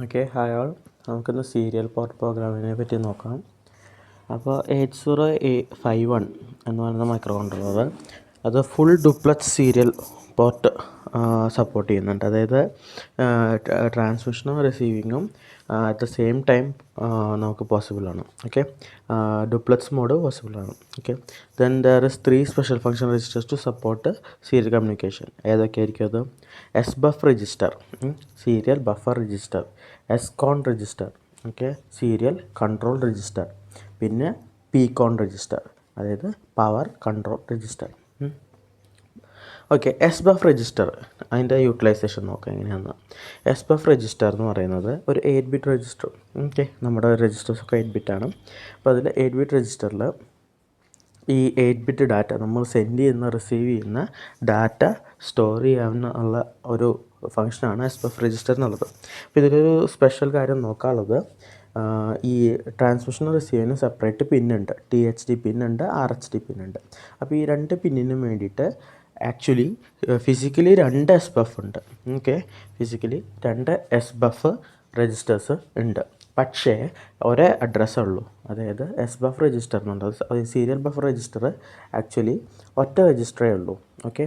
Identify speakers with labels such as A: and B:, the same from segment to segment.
A: Okay, hi all. നമുക്കിന്ന് serial port പ്രോഗ്രാമിനെ പറ്റി നോക്കാം. അപ്പോൾ 8051 എന്ന് പറയുന്ന മൈക്രോ കൺട്രോളർ അത് full duplex serial port support ചെയ്യുന്നുണ്ട്. അതായത് ട്രാൻസ്മിഷനും റിസീവിങ്ങും അറ്റ് ദ സെയിം ടൈം നമുക്ക് പോസിബിളാണ്. ഓക്കെ, ഡ്യൂപ്ലക്സ് മോഡ് പോസിബിളാണ്. Okay, then there is 3 special function registers to support serial communication. ഏതൊക്കെയായിരിക്കും അത്? S buf register, serial buffer register, SCON register, okay, serial control register, പിന്നെ പികോൺ രജിസ്റ്റർ, അതായത് power control register. Okay, S buf register, അതിൻ്റെ utilisation നോക്കാം എങ്ങനെയാണെന്ന്. S buf register എന്ന് പറയുന്നത് ഒരു 8 ബിറ്റ് രജിസ്റ്റർ. ഓക്കെ, നമ്മുടെ രജിസ്റ്റേഴ്സൊക്കെ 8 ബിറ്റാണ്. അപ്പോൾ അതിൽ 8 ബിറ്റ് രജിസ്റ്ററിൽ ഈ 8 ബിറ്റ് ഡാറ്റ നമ്മൾ സെൻഡ് ചെയ്യുന്ന റിസീവ് ചെയ്യുന്ന ഡാറ്റ സ്റ്റോർ ചെയ്യാവുന്ന ഒരു ഫംഗ്ഷനാണ് എസ് ബഫ് രജിസ്റ്റർ എന്നുള്ളത്. അപ്പോൾ ഇതിലൊരു സ്പെഷ്യൽ കാര്യം നോക്കാനുള്ളത്, ഈ ട്രാൻസ്മിഷനും റിസീവിനും സെപ്പറേറ്റ് പിന്നുണ്ട്. THD പിന്നുണ്ട്, RHD പിന്നുണ്ട്. അപ്പോൾ ഈ 2 പിന്നിനും വേണ്ടിയിട്ട് ആക്ച്വലി ഫിസിക്കലി 2 എസ് ബഫ് ഉണ്ട്. Okay, physically 2 S buff registers ഉണ്ട്. പക്ഷേ ഒരേ അഡ്രസ്സേ ഉള്ളൂ. അതായത് എസ് ബഫ് രജിസ്റ്റർ എന്നുള്ളത് സീരിയൽ ബഫർ രജിസ്റ്റർ ആക്ച്വലി ഒറ്റ രജിസ്റ്ററേ ഉള്ളൂ. ഓക്കെ,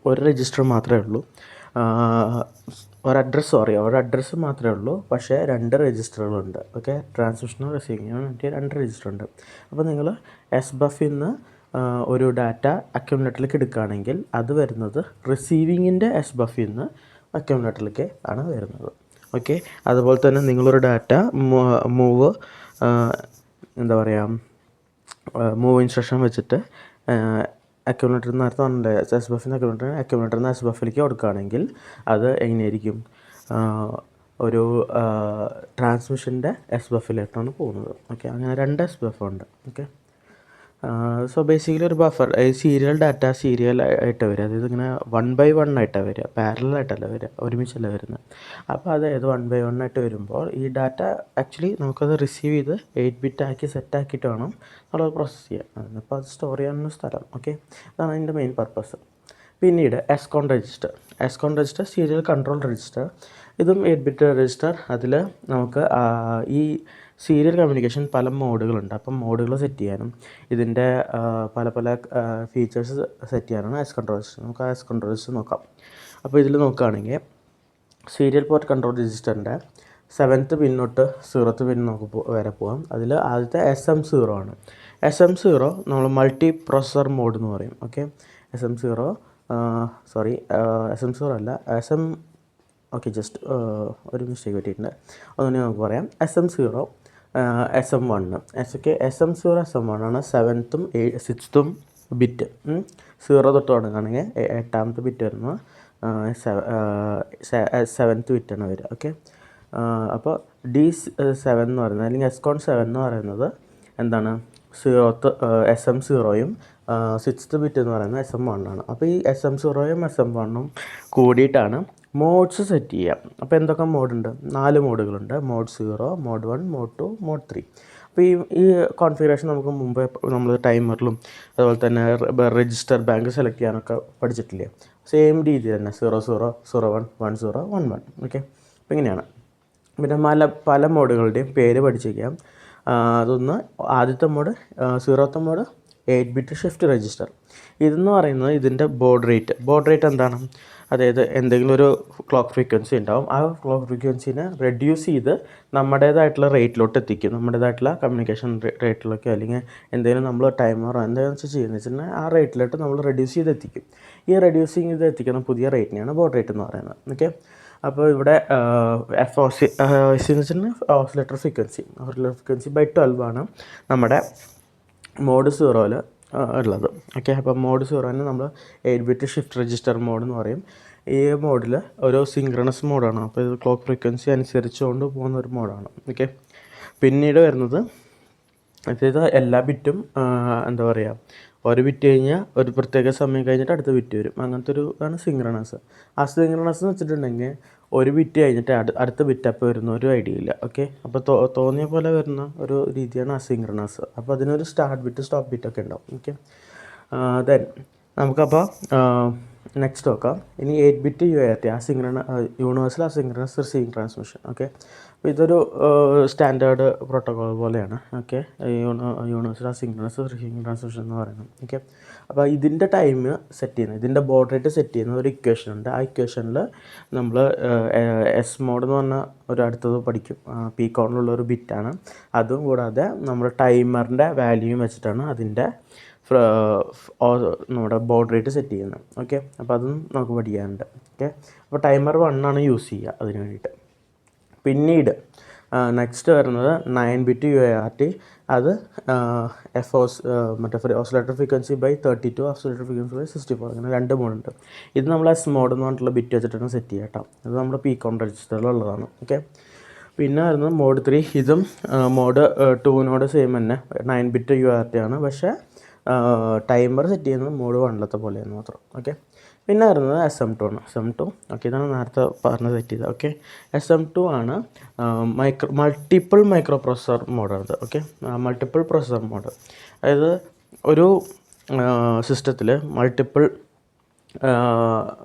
A: ഒരു രജിസ്റ്റർ മാത്രമേ ഉള്ളൂ. ഒരു അഡ്രസ്സ് മാത്രമേ ഉള്ളൂ. പക്ഷേ 2 രജിസ്റ്ററുകളുണ്ട്. ഓക്കെ, ട്രാൻസ്മിഷനും റിസീവിങ്ങിനും വേണ്ടി 2 രജിസ്റ്റർ ഉണ്ട്. അപ്പോൾ നിങ്ങൾ എസ് ബഫിൽ നിന്ന് ഒരു ഡാറ്റ അക്യുമുലേറ്ററിലേക്ക് എടുക്കുകയാണെങ്കിൽ അത് വരുന്നത് റിസീവിങ്ങിൻ്റെ എസ് ബഫിൽ നിന്ന് അക്യുമുലേറ്ററിലേക്ക് ആണ് വരുന്നത്. ഓക്കെ, അതുപോലെ തന്നെ നിങ്ങളൊരു ഡാറ്റ മൂവ് ഇൻസ്ട്രക്ഷൻ വെച്ചിട്ട് അക്യുമുലേറ്ററിൽ നേരത്തെ പറഞ്ഞില്ലേ, എസ് ബഫിന് അക്യുമുലേറ്ററിൽ നിന്ന് എസ് ബഫിലേക്ക് കൊടുക്കുകയാണെങ്കിൽ അത് എങ്ങനെയായിരിക്കും? ഒരു ട്രാൻസ്മിഷൻ്റെ എസ് ബഫിലേക്കാണ് പോകുന്നത്. ഓക്കെ, അങ്ങനെ 2 എസ് ബഫ് ഉണ്ട്. ഓക്കെ, സോ ബേസിക്കലി ഒരു ബഫർ സീരിയൽ ഡാറ്റ സീരിയൽ ആയിട്ട് വരിക. അതായത് ഇങ്ങനെ 1 by 1 ആയിട്ടാണ് വരിക, പാരലായിട്ടല്ല വരിക, ഒരുമിച്ചല്ല വരുന്നത്. അപ്പോൾ അതായത് 1 by 1 ആയിട്ട് വരുമ്പോൾ ഈ ഡാറ്റ ആക്ച്വലി നമുക്കത് റിസീവ് ചെയ്ത് 8 ബിറ്റ് ആക്കി സെറ്റാക്കിയിട്ട് വേണം നമ്മളത് പ്രോസസ്സ് ചെയ്യാൻ. അപ്പോൾ അത് സ്റ്റോർ ചെയ്യാനുള്ള സ്ഥലം. ഓക്കെ, അതാണ് അതിൻ്റെ മെയിൻ പർപ്പസ്. പിന്നീട് എസ്കോൺ രജിസ്റ്റർ സീരിയൽ കൺട്രോൾ രജിസ്റ്റർ. ഇതും 8 ബിറ്റ് രജിസ്റ്റർ. അതിൽ നമുക്ക് ഈ സീരിയൽ കമ്മ്യൂണിക്കേഷൻ പല മോഡുകളുണ്ട്. അപ്പം മോഡുകൾ സെറ്റ് ചെയ്യാനും ഇതിൻ്റെ പല ഫീച്ചേഴ്സ് സെറ്റ് ചെയ്യാനാണ് എസ് കൺട്രോൾ രജിസ്റ്റർ. നമുക്ക് ആ എസ് കൺട്രോൾ രജിസ്റ്റർ നോക്കാം. അപ്പോൾ ഇതിൽ നോക്കുകയാണെങ്കിൽ സീരിയൽ പോർട്ട് കൺട്രോൾ രജിസ്റ്ററിൻ്റെ 7th പിൻ തൊട്ട് 0th പിൻ നമുക്ക് വരെ പോകാം. അതിൽ ആദ്യത്തെ SM0 ആണ്. SM0 നമ്മൾ മൾട്ടി പ്രോസസർ മോഡ് എന്ന് പറയും. ഓക്കെ, SM0 അല്ല, ഓക്കെ, ജസ്റ്റ് ഒരു മിസ്റ്റേക്ക് പറ്റിയിട്ടുണ്ട്. അതുകൊണ്ട് നമുക്ക് പറയാം SM0 SM1. SM0 SM1 ആണ് 7th 6th ബിറ്റ്. 0 തൊട്ട് തുടങ്ങുകയാണെങ്കിൽ 8th ബിറ്റ് വരുന്നത് 7th ബിറ്റാണ് വരിക. ഓക്കെ, അപ്പോൾ D7 എന്ന് പറയുന്നത്, അല്ലെങ്കിൽ എസ്കോൺ 7 എന്ന് പറയുന്നത് എന്താണ്? SM0യും 6th ബിറ്റ് എന്ന് പറയുന്നത് SM1 ആണ്. അപ്പോൾ ഈ SM0യും SM1ഉം കൂടിയിട്ടാണ് മോഡ്സ് സെറ്റ് ചെയ്യാം. അപ്പോൾ എന്തൊക്കെ മോഡുണ്ട്? 4 മോഡുകളുണ്ട്. Mode 0, mode 1, mode 2, mode 3. അപ്പോൾ ഈ കോൺഫിഗറേഷൻ നമുക്ക് മുമ്പേ നമ്മൾ ടൈമറിലും അതുപോലെ തന്നെ രജിസ്റ്റർ ബാങ്ക് സെലക്ട് ചെയ്യാനൊക്കെ പഠിച്ചിട്ടില്ലേ? സെയിം രീതി തന്നെ 00, 01, 10, 11. ഓക്കെ, അപ്പോൾ ഇങ്ങനെയാണ്. പിന്നെ പല മോഡുകളുടെയും പേര് പഠിച്ചിരിക്കാം. അതൊന്ന് ആദ്യത്തെ mode 0th mode 8 bit shift register. ഇതെന്ന് പറയുന്നത് ഇതിൻ്റെ ബോർഡ് റേറ്റ് എന്താണ്? അതായത് എന്തെങ്കിലും ഒരു ക്ലോക്ക് ഫ്രീക്വൻസി ഉണ്ടാവും. ആ ക്ലോക്ക് ഫ്രീക്വൻസിനെ റെഡ്യൂസ് ചെയ്ത് നമ്മുടേതായിട്ടുള്ള റേറ്റിലോട്ട് എത്തിക്കും. നമ്മുടേതായിട്ടുള്ള കമ്മ്യൂണിക്കേഷൻ റേറ്റിലൊക്കെ, അല്ലെങ്കിൽ എന്തെങ്കിലും നമ്മൾ ടൈമറോ എന്താണെന്ന് വെച്ചാൽ ചെയ്യുന്നത് വെച്ചിട്ടുണ്ടെങ്കിൽ ആ റേറ്റിലോട്ട് നമ്മൾ റെഡ്യൂസ് ചെയ്ത് എത്തിക്കും. ഈ റെഡ്യൂസിങ് ചെയ്ത് എത്തിക്കുന്ന പുതിയ റേറ്റിനെയാണ് ബോർഡ് റേറ്റ് എന്ന് പറയുന്നത്. ഓക്കെ, അപ്പോൾ ഇവിടെ FOC എന്ന് വെച്ചിട്ടുണ്ടെങ്കിൽ ഓസിലേറ്റർ ഫ്രീക്വൻസി by 12 ആണ് നമ്മുടെ മോഡ് 0ൽ ഉള്ളത്. ഓക്കെ, അപ്പോൾ മോഡ് 0ന് നമ്മൾ 8 ബിറ്റ് ഷിഫ്റ്റ് രജിസ്റ്റർ മോഡ് എന്ന് പറയും. ഈ മോഡിൽ ഒരു സിങ്ക്രണസ് മോഡാണ്. അപ്പോൾ ഇത് ക്ലോക്ക് ഫ്രീക്വൻസി അനുസരിച്ചുകൊണ്ട് പോകുന്ന ഒരു മോഡാണ്. ഓക്കെ, പിന്നീട് വരുന്നത് അതായത് എല്ലാ ബിറ്റും ഒരു ബിറ്റ് കഴിഞ്ഞാൽ ഒരു പ്രത്യേക സമയം കഴിഞ്ഞിട്ട് അടുത്ത ബിറ്റ് വരും. അങ്ങനത്തെ ഒരു ഇതാണ് സിങ്ക്രണസ്. അസിങ്ക്രണസ് എന്ന് വെച്ചിട്ടുണ്ടെങ്കിൽ ഒരു ബിറ്റ് കഴിഞ്ഞിട്ട് അടുത്ത ബിറ്റ് അപ്പോൾ വരുന്ന ഒരു ഐഡിയ ഇല്ല. ഓക്കെ, അപ്പോൾ തോന്നിയ പോലെ വരുന്ന ഒരു രീതിയാണ് അസിങ്ക്രണസ്. അപ്പോൾ അതിനൊരു സ്റ്റാർട്ട് ബിറ്റ് സ്റ്റോപ്പ് ബിറ്റൊക്കെ ഉണ്ടാവും. ഓക്കെ, ദെൻ നമുക്കപ്പോൾ നെക്സ്റ്റ് നോക്കാം. ഇനി 8 bit UART universal asynchronous receiving transmission. Okay, അപ്പോൾ ഇതൊരു സ്റ്റാൻഡേർഡ് പ്രോട്ടോകോൾ പോലെയാണ്. Okay, universal asynchronous receiving transmission എന്ന് പറയുന്നത്. ഓക്കെ, അപ്പോൾ ഇതിൻ്റെ ടൈം സെറ്റ് ചെയ്യുന്നത്, ഇതിൻ്റെ ബോർഡ് റേറ്റ് സെറ്റ് ചെയ്യുന്ന ഒരു ഇക്വേഷൻ ഉണ്ട്. ആ ഇക്വേഷനിൽ നമ്മൾ എസ് മോഡ് എന്ന് പറഞ്ഞ ഒരു അടുത്തത് പഠിക്കും. പീക്കോണിലുള്ള ഒരു ബിറ്റാണ്. അതും കൂടാതെ നമ്മൾ ടൈമറിൻ്റെ വാല്യൂയും വെച്ചിട്ടാണ് അതിൻ്റെ നമ്മുടെ ബോർഡ് റേറ്റ് സെറ്റ് ചെയ്യുന്നത്. ഓക്കെ, അപ്പോൾ അതും നമുക്ക് പഠിക്കാനുണ്ട്. ഓക്കെ, അപ്പോൾ ടൈമർ 1 ആണ് യൂസ് ചെയ്യുക അതിന് വേണ്ടിയിട്ട്. പിന്നീട് നെക്സ്റ്റ് വരുന്നത് 9 ബിറ്റ് UART. അത് മറ്റേ oscillator frequency by 32, oscillator frequency by 64, അങ്ങനെ 2 മോഡുണ്ട്. ഇത് നമ്മൾ എസ് മോഡ് എന്ന് പറഞ്ഞിട്ടുള്ള ബിറ്റ് വെച്ചിട്ടാണ് സെറ്റ് ചെയ്യുക കേട്ടോ. ഇത് നമ്മുടെ പീക്കോൺ രജിസ്റ്ററിലുള്ളതാണ്. ഓക്കെ, പിന്നെ വരുന്നത് മോഡ് 3. ഇതും മോഡ് 2നോട് സെയിം തന്നെ 9 ബിറ്റ് UART ആണ്. പക്ഷേ ടൈമർ സെറ്റ് ചെയ്യുന്നത് മോഡ് 1ലത്തെ പോലെയെന്ന് മാത്രം. ഓക്കെ, പിന്നെ വരുന്നത് SM2 ആണ്. SM2 ഓക്കെ, ഇതാണ് നേരത്തെ പറഞ്ഞ സെറ്റ് ചെയ്തത്. ഓക്കെ, SM2 ആണ് മൾട്ടിപ്പിൾ മൈക്രോ പ്രോസസ്സർ മോഡാണ്. ഓക്കെ, മൾട്ടിപ്പിൾ പ്രോസസ്സർ മോഡ്, അതായത് ഒരു സിസ്റ്റത്തിൽ മൾട്ടിപ്പിൾ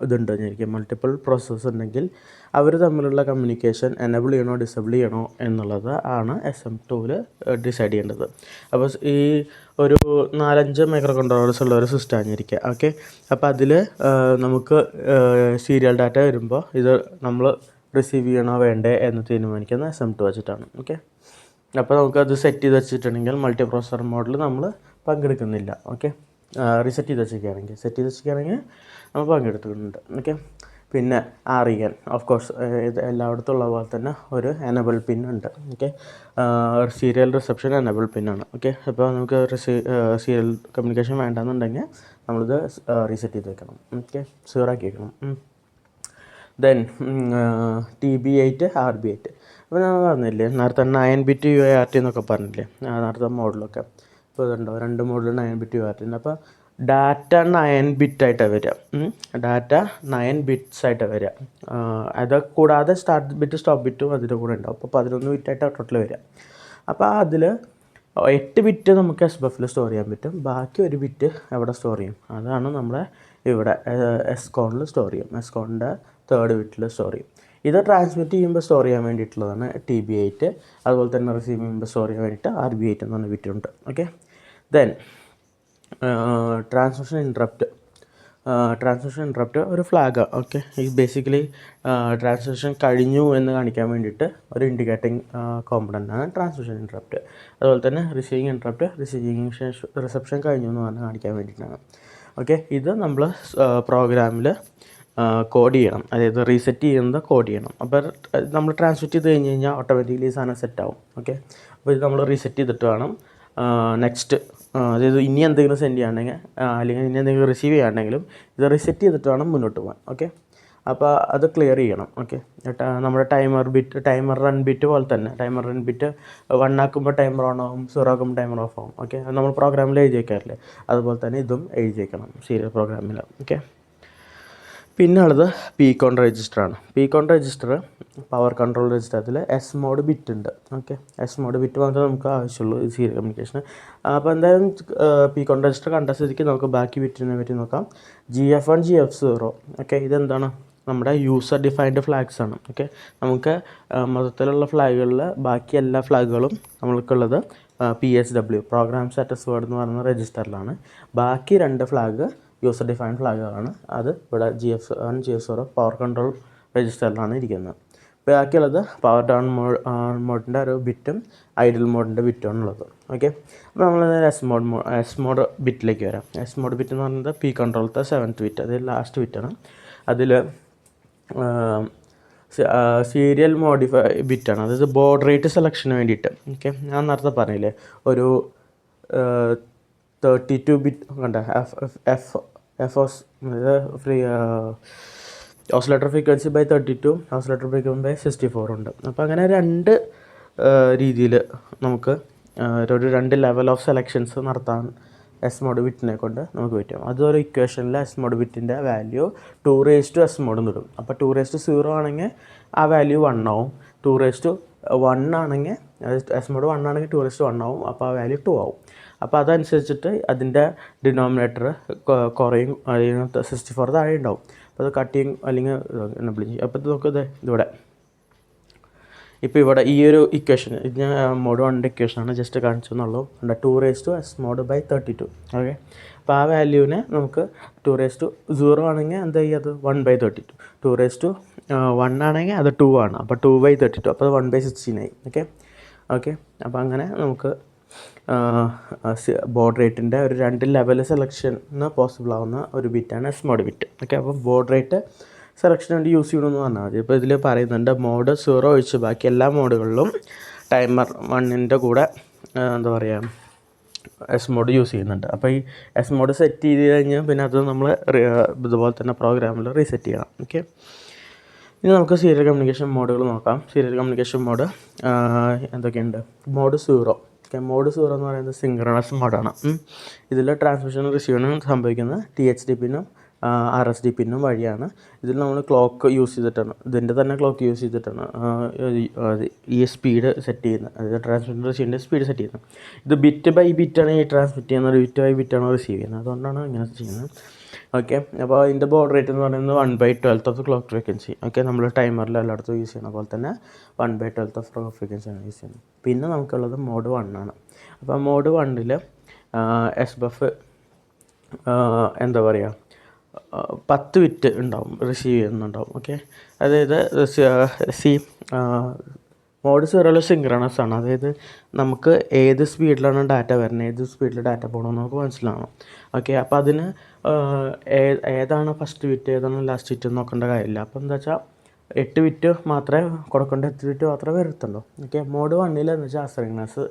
A: ഇതുണ്ട് ശരിക്കും, മൾട്ടിപ്പിൾ പ്രോസസ്സേഴ്സ് ഉണ്ടെങ്കിൽ അവർ തമ്മിലുള്ള കമ്മ്യൂണിക്കേഷൻ എനേബിൾ ചെയ്യണോ ഡിസേബിൾ ചെയ്യണോ എന്നുള്ളത് ആണ് SM2-ൽ ഡിസൈഡ് ചെയ്യേണ്ടത്. അപ്പോൾ ഈ ഒരു 4-5 മൈക്രോ കൺട്രോളേഴ്സ് ഉള്ള ഒരു സിസ്റ്റം ആയിരിക്കുക. ഓക്കെ, അപ്പോൾ അതിൽ നമുക്ക് സീരിയൽ ഡാറ്റ വരുമ്പോൾ ഇത് നമ്മൾ റിസീവ് ചെയ്യണോ വേണ്ടേ എന്ന് തീരുമാനിക്കുന്ന SM2 വെച്ചിട്ടാണ്. ഓക്കെ, അപ്പോൾ നമുക്കത് സെറ്റ് ചെയ്ത് വെച്ചിട്ടുണ്ടെങ്കിൽ മൾട്ടി പ്രോസസ്സർ മോഡിൽ നമ്മൾ പങ്കെടുക്കുന്നില്ല. ഓക്കെ, സെറ്റ് ചെയ്ത് വെച്ചിരിക്കുകയാണെങ്കിൽ നമ്മൾ പങ്കെടുത്തിട്ടുണ്ട്. ഓക്കെ, പിന്നെ REN ഓഫ് കോഴ്സ് ഇത് എല്ലായിടത്തും ഉള്ള പോലെ തന്നെ ഒരു എനബിൾ പിൻ ഉണ്ട്. ഓക്കെ, സീരിയൽ റിസപ്ഷൻ എനബിൾ പിന്നാണ്. ഓക്കെ, അപ്പോൾ നമുക്ക് സീരിയൽ കമ്മ്യൂണിക്കേഷൻ വേണ്ടെന്നുണ്ടെങ്കിൽ നമ്മളിത് റീസെറ്റ് ചെയ്ത് വെക്കണം. ഓക്കെ, 0 ആക്കി വെക്കണം. Then TB8 RB8. അപ്പോൾ ഞാൻ പറഞ്ഞില്ലേ നേരത്തെ 9 ബിറ്റ് UART എന്നൊക്കെ പറഞ്ഞില്ലേ നേരത്തെ മോഡലൊക്കെ. ഇപ്പോൾ ഇതുണ്ടോ 2 മോഡൽ 9 ബിറ്റ് UART ഉണ്ട്. അപ്പോൾ ഡാറ്റ 9 ബിറ്റായിട്ടാണ് വരിക. ഡാറ്റ 9 ബിറ്റ്സ് ആയിട്ടാണ് വരിക. അത് കൂടാതെ സ്റ്റാർട്ട് ബിറ്റ് സ്റ്റോപ്പ് ബിറ്റും അതിൻ്റെ കൂടെ ഉണ്ടാവും. അപ്പോൾ 11 ബിറ്റായിട്ടാണ് ടോട്ടൽ വരിക. അപ്പോൾ അതിൽ 8 ബിറ്റ് നമുക്ക് SBUF-ൽ സ്റ്റോർ ചെയ്യാൻ പറ്റും. ബാക്കി 1 ബിറ്റ് എവിടെ സ്റ്റോർ ചെയ്യും? അതാണ് നമ്മുടെ ഇവിടെ SCON-ൽ സ്റ്റോർ ചെയ്യും. SCON-ൻ്റെ 3rd ബിറ്റിൽ സ്റ്റോർ ചെയ്യും. ഇത് ട്രാൻസ്മിറ്റ് ചെയ്യുമ്പോൾ സ്റ്റോർ ചെയ്യാൻ വേണ്ടിയിട്ടുള്ളതാണ് TB8. അതുപോലെ തന്നെ റിസീവ് ചെയ്യുമ്പോൾ സ്റ്റോർ ചെയ്യാൻ വേണ്ടിയിട്ട് RB8 എന്ന് പറഞ്ഞ ബിറ്റുണ്ട്. ഓക്കെ, ദെൻ ട്രാൻസ്മിഷൻ ഇൻട്രപ്റ്റ് ഒരു ഫ്ലാഗ്. ഓക്കെ, ഈ ബേസിക്കലി ട്രാൻസ്മിഷൻ കഴിഞ്ഞു എന്ന് കാണിക്കാൻ വേണ്ടിയിട്ട് ഒരു ഇൻഡിക്കേറ്റിംഗ് കോമ്പണൻ്റാണ് ട്രാൻസ്മിഷൻ ഇൻട്രപ്റ്റ്. അതുപോലെ തന്നെ റിസീവിങ് റിസപ്ഷൻ കഴിഞ്ഞു എന്ന് പറഞ്ഞാൽ കാണിക്കാൻ വേണ്ടിയിട്ടാണ്. ഓക്കെ, ഇത് നമ്മൾ പ്രോഗ്രാമിൽ കോഡ് ചെയ്യണം, അതായത് റീസെറ്റ് ചെയ്യുന്നത് കോഡ് ചെയ്യണം. അപ്പോൾ നമ്മൾ ട്രാൻസ്മിറ്റ് ചെയ്ത് കഴിഞ്ഞ് കഴിഞ്ഞാൽ ഓട്ടോമാറ്റിക്കലി സാധനം സെറ്റാവും. ഓക്കെ, അപ്പോൾ ഇത് നമ്മൾ റീസെറ്റ് ചെയ്തിട്ട് വേണം നെക്സ്റ്റ്, അതായത് ഇനി എന്തെങ്കിലും സെൻഡ് ചെയ്യുകയാണെങ്കിൽ അല്ലെങ്കിൽ ഇനി എന്തെങ്കിലും റിസീവ് ചെയ്യുകയാണെങ്കിലും ഇത് റിസെറ്റ് ചെയ്തിട്ട് വേണം മുന്നോട്ട് പോകാൻ. ഓക്കെ, അപ്പോൾ അത് ക്ലിയർ ചെയ്യണം. ഓക്കെ, നമ്മുടെ ടൈമർ റൺ ബിറ്റ് പോലെ തന്നെ ടൈമർ റൺ ബിറ്റ് 1 ആക്കുമ്പോൾ ടൈമർ ഓൺ ആവും, 0 ആക്കുമ്പോൾ ടൈമർ ഓഫ് ആവും. ഓക്കെ, അത് നമ്മൾ പ്രോഗ്രാമിൽ എഴുതി വയ്ക്കാറില്ലേ, അതുപോലെ തന്നെ ഇതും എഴുതി വയ്ക്കണം സീരിയൽ പ്രോഗ്രാമിൽ. ഓക്കെ, പിന്നെ ഉള്ളത് പീക്കോൺ രജിസ്റ്ററാണ്. പീക്കോൺ രജിസ്റ്റർ പവർ കൺട്രോൾ രജിസ്റ്റർ. അതിൽ എസ് മോഡ് ബിറ്റ് ഉണ്ട്. ഓക്കെ, എസ് മോഡ് ബിറ്റ് മാത്രമേ നമുക്ക് ആവശ്യമുള്ളൂ ഈ സീരിയൽ കമ്മ്യൂണിക്കേഷന്. അപ്പോൾ എന്തായാലും പീക്കോൺ രജിസ്റ്റർ കണ്ട സ്ഥിതിക്ക് നമുക്ക് ബാക്കി ബിറ്റിനെ പറ്റി നോക്കാം. GF1 GF0. ഓക്കെ, ഇതെന്താണ്? നമ്മുടെ യൂസർ ഡിഫൈൻഡ് ഫ്ലാഗ്സ് ആണ്. ഓക്കെ, നമുക്ക് മൊത്തത്തിലുള്ള ഫ്ലാഗുകളിൽ ബാക്കി എല്ലാ ഫ്ലാഗുകളും നമ്മൾക്കുള്ളത് PSW പ്രോഗ്രാം സ്റ്റാറ്റസ് വേർഡ് എന്ന് പറയുന്ന രജിസ്റ്ററിലാണ്. ബാക്കി 2 ഫ്ലാഗ് യൂസർ ഡിഫൈൻഡ് ഫ്ലാഗുകളാണ്. അത് ഇവിടെ GF1 GF0 പവർ കൺട്രോൾ രജിസ്റ്ററിലാണ് ഇരിക്കുന്നത്. ബാക്കിയുള്ളത് പവർ ഡൗൺ മോഡിൻ്റെ ഒരു ബിറ്റും ഐഡിൽ മോഡിൻ്റെ ബിറ്റുമാണ് ഉള്ളത്. ഓക്കെ, അപ്പോൾ നമ്മൾ എസ് മോഡ് ബിറ്റിലേക്ക് വരാം. എസ് മോഡ് ബിറ്റ് എന്ന് പറയുന്നത് പി കൺട്രോളത്തെ 7th ബിറ്റ്, അത് ലാസ്റ്റ് ബിറ്റാണ്. അതിൽ സീരിയൽ മോഡിഫൈ ബിറ്റാണ്, അതായത് ബോർഡ് റേറ്റ് സെലക്ഷന് വേണ്ടിയിട്ട്. ഓക്കെ, ഞാൻ നേരത്തെ പറഞ്ഞില്ലേ ഒരു 32 ബിറ്റ് കണ്ട FOS free oscillator frequency by 32, oscillator frequency by 64 ഉണ്ട്. അപ്പോൾ അങ്ങനെ 2 രീതിയിൽ നമുക്ക് ഒരു 2 ലെവൽ ഓഫ് സെലക്ഷൻസ് നടത്താൻ എസ് മോഡ് ബിറ്റിനെ കൊണ്ട് നമുക്ക് പറ്റും. അതൊരു ഇക്വേഷനിൽ എസ് മോഡ് ബിറ്റിൻ്റെ value 2 raised to S mode ഇടും. അപ്പോൾ 2 raised to 0 ആണെങ്കിൽ ആ വാല്യൂ 1 ആവും, 2 raised to 1 ആണെങ്കിൽ എസ് മോഡ് 1 ആണെങ്കിൽ 2:1 ആവും. അപ്പോൾ ആ വാല്യൂ 2 ആവും. അപ്പോൾ അതനുസരിച്ചിട്ട് അതിൻ്റെ ഡിനോമിനേറ്റർ കുറയും, 64 താഴെ ഉണ്ടാവും. അപ്പോൾ അത് കട്ടിങ് അല്ലെങ്കിൽ എനബിൾ ചെയ്യും. അപ്പോൾ ഇത് നോക്കുക, ഇതിവിടെ ഇപ്പോൾ ഇവിടെ ഈ ഒരു ഇക്വേഷൻ, ഇത് ഞാൻ മോഡ് 1ൻ്റെ ഇക്വേഷനാണ് ജസ്റ്റ് കാണിച്ചു എന്നുള്ളൂ. 2s mod by 32. ഓക്കെ, അപ്പോൾ ആ വാല്യൂവിനെ നമുക്ക് 2:0 ആണെങ്കിൽ എന്താ ചെയ്യുക, അത് 1/32. 2:1 ആണെങ്കിൽ അത് 2 ആണ്. അപ്പോൾ 2/32, അപ്പോൾ അത് 1/16 ആയി. ഓക്കെ. അപ്പോൾ അങ്ങനെ നമുക്ക് ബോർഡ് റേറ്റിൻ്റെ ഒരു 2 ലെവൽ സെലക്ഷന് പോസിബിൾ ആവുന്ന ഒരു ബിറ്റാണ് എസ് മോഡ് ബിറ്റ്. ഓക്കെ, അപ്പോൾ ബോർഡ് റേറ്റ് സെലക്ഷൻ വേണ്ടി യൂസ് ചെയ്യണമെന്ന് പറഞ്ഞാൽ മതി. ഇപ്പോൾ ഇതിൽ പറയുന്നുണ്ട് മോഡ് 0 ഒഴിച്ച് ബാക്കി എല്ലാ മോഡുകളിലും ടൈമർ 1ൻ്റെ കൂടെ എന്താ പറയുക എസ് മോഡ് യൂസ് ചെയ്യുന്നുണ്ട്. അപ്പോൾ ഈ എസ് മോഡ് സെറ്റ് ചെയ്ത് കഴിഞ്ഞാൽ പിന്നെ അത് നമ്മൾ ഇതുപോലെ തന്നെ പ്രോഗ്രാമിൽ റീസെറ്റ് ചെയ്യണം. ഓക്കെ, ഇനി നമുക്ക് സീരിയൽ കമ്മ്യൂണിക്കേഷൻ മോഡുകൾ നോക്കാം. സീരിയൽ കമ്മ്യൂണിക്കേഷൻ മോഡ് എന്തൊക്കെയുണ്ട്? മോഡ് 0. ഓക്കെ, മോഡ് 0 എന്ന് പറയുന്നത് സിങ്ക്രണസ് മോഡാണ്. ഇതിൽ ട്രാൻസ്മിഷനും റിസീവനും സംഭവിക്കുന്നത് THD പിന്നും RSD പിന്നും വഴിയാണ്. ഇതിൽ നമ്മൾ ക്ലോക്ക് യൂസ് ചെയ്തിട്ടാണ്, ഇതിൻ്റെ തന്നെ ക്ലോക്ക് യൂസ് ചെയ്തിട്ടാണ് ഈ സ്പീഡ് സെറ്റ് ചെയ്യുന്നത്, അതായത് ട്രാൻസ്മിഷൻ റിസീവിൻ്റെ സ്പീഡ് സെറ്റ് ചെയ്യുന്നത്. ഇത് ബിറ്റ് ബൈ ബിറ്റാണ് ഈ ട്രാൻസ്മിറ്റ് ചെയ്യുന്നത്, ബിറ്റ് ബൈ ബിറ്റാണ് റിസീവ് ചെയ്യുന്നത്. അതുകൊണ്ടാണ് ഇങ്ങനെ ചെയ്യുന്നത്. ഓക്കെ, അപ്പോൾ അതിൻ്റെ ബോർഡ് റേറ്റ് എന്ന് പറയുന്നത് 1/12 ഓഫ് ക്ലോക്ക് ഫ്രീക്വൻസി. ഓക്കെ, നമ്മൾ ടൈമറിൽ എല്ലായിടത്തും യൂസ് ചെയ്യുന്ന പോലെ തന്നെ 1/12 ഓഫ് ക്ലോക്ക് ഫ്രീക്വൻസിയാണ് യൂസ് ചെയ്യുന്നത്. പിന്നെ നമുക്കുള്ളത് മോഡ് 1 ആണ്. അപ്പോൾ മോഡ് 1ൽ SBUF എന്താ പറയുക 10 ബിറ്റ് ഉണ്ടാവും, റിസീവ് ചെയ്യുന്നുണ്ടാവും. ഓക്കെ, അതായത് മോഡ് 0 സിങ്ക്രണസ് ആണ്. അതായത് നമുക്ക് ഏത് സ്പീഡിലാണ് ഡാറ്റ വരുന്നത്, ഏത് സ്പീഡിൽ ഡാറ്റ പോകണമെന്ന് നമുക്ക് മനസ്സിലാവണം. ഓക്കെ, അപ്പോൾ അതിന് ഏതാണ് ഫസ്റ്റ് ബിറ്റ് ഏതാണ് ലാസ്റ്റ് ബിറ്റ് നോക്കേണ്ട കാര്യമില്ല. അപ്പോൾ എന്താ വെച്ചാൽ 8 ബിറ്റ് മാത്രമേ കൊടുക്കേണ്ട, 8 ബിറ്റ് മാത്രമേ വരുത്തുള്ളൂ. ഓക്കെ, മോഡ് 1ൽ എന്ന് വെച്ചാൽ അസിൻക്രണസ്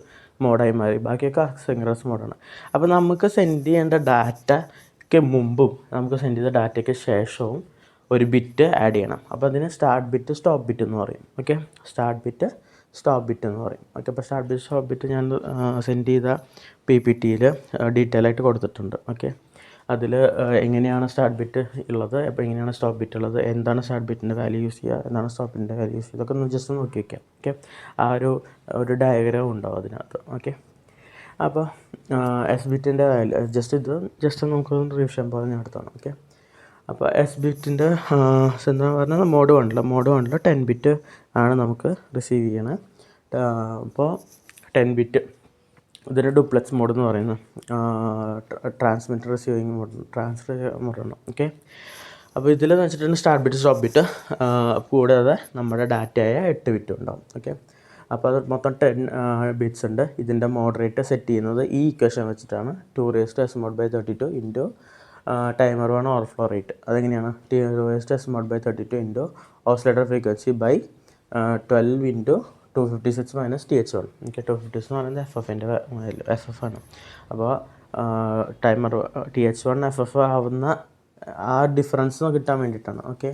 A: മോഡായി മാറി, ബാക്കിയൊക്കെ അസിൻക്രണസ് മോഡാണ്. അപ്പോൾ നമുക്ക് സെൻഡ് ചെയ്യേണ്ട ഡാറ്റയ്ക്ക് മുമ്പും നമുക്ക് സെൻഡ് ചെയ്ത ഡാറ്റയ്ക്ക് ശേഷവും ഒരു ബിറ്റ് ആഡ് ചെയ്യണം. അപ്പോൾ അതിന് സ്റ്റാർട്ട് ബിറ്റ് സ്റ്റോപ്പ് ബിറ്റ് എന്ന് പറയും. Okay, start bit stop bit എന്ന് പറയും. ഓക്കെ, അപ്പോൾ സ്റ്റാർട്ട് ബിറ്റ് സ്റ്റോപ്പ് ബിറ്റ് ഞാൻ സെൻഡ് ചെയ്ത PPTയിൽ ഡീറ്റെയിൽ ആയിട്ട് കൊടുത്തിട്ടുണ്ട്. ഓക്കെ, അതിൽ എങ്ങനെയാണ് സ്റ്റാർട്ട് ബിറ്റ് ഉള്ളത്, അപ്പോൾ എങ്ങനെയാണ് സ്റ്റോപ്പ് ബിറ്റ് ഉള്ളത്, എന്താണ് സ്റ്റാർട്ട് ബിറ്റിൻ്റെ വാല്യൂ യൂസ് ചെയ്യുക, എന്താണ് സ്റ്റോപ്പ് ബിറ്റിൻ്റെ വാല്യൂ യൂസ് ചെയ്യുക, ഇതൊക്കെ ഒന്ന് ജസ്റ്റ് നോക്കി വയ്ക്കാം. ഓക്കെ, ആ ഒരു ഡയഗ്രാം ഉണ്ടാവും അതിനകത്ത്. ഓക്കെ, അപ്പോൾ എസ് ബിറ്റിൻ്റെ വാല്യൂ ജസ്റ്റ് നമുക്കൊന്ന് റിവിഷൻ പോലെ ഞാൻ എടുത്താണ്. ഓക്കെ, അപ്പോൾ എസ് ബിറ്റിൻ്റെ എന്താ പറഞ്ഞാൽ മോഡ് 1ൽ 10 ബിറ്റ് ആണ് നമുക്ക് റിസീവ് ചെയ്യണത്. അപ്പോൾ 10 ബിറ്റ് ഇതിൻ്റെ ഡ്യൂപ്ലെക്സ് മോഡ് എന്ന് പറയുന്നത് ട്രാൻസ്മിറ്റർ റിസീവിങ് ട്രാൻസ്ഫർ മോഡാണ്. ഓക്കെ, അപ്പോൾ ഇതിലെന്ന് വെച്ചിട്ടുണ്ടെങ്കിൽ സ്റ്റാർട്ട് ബിറ്റ് സ്റ്റോപ്പ് ബിറ്റ് കൂടാതെ നമ്മുടെ ഡാറ്റയായ 8 ബിറ്റ് ഉണ്ടാവും. ഓക്കെ, അപ്പോൾ അത് മൊത്തം 10 ബിറ്റ്സ് ഉണ്ട്. ഇതിൻ്റെ മോഡറേറ്റ് സെറ്റ് ചെയ്യുന്നത് ഈ ഇക്വേഷൻ വെച്ചിട്ടാണ് 2s mod by 32 into timer 1 overflow rate. അതെങ്ങനെയാണ് 2s mod by 32 into oscillator frequency by 12 into 256 minus TH1. Okay, 256 എന്ന് പറയുന്നത് FF ആണ്. അപ്പോൾ ടൈമർ TH1 FF ആവുന്ന ആ ഡിഫറൻസ് കിട്ടാൻ വേണ്ടിയിട്ടാണ്. ഓക്കെ,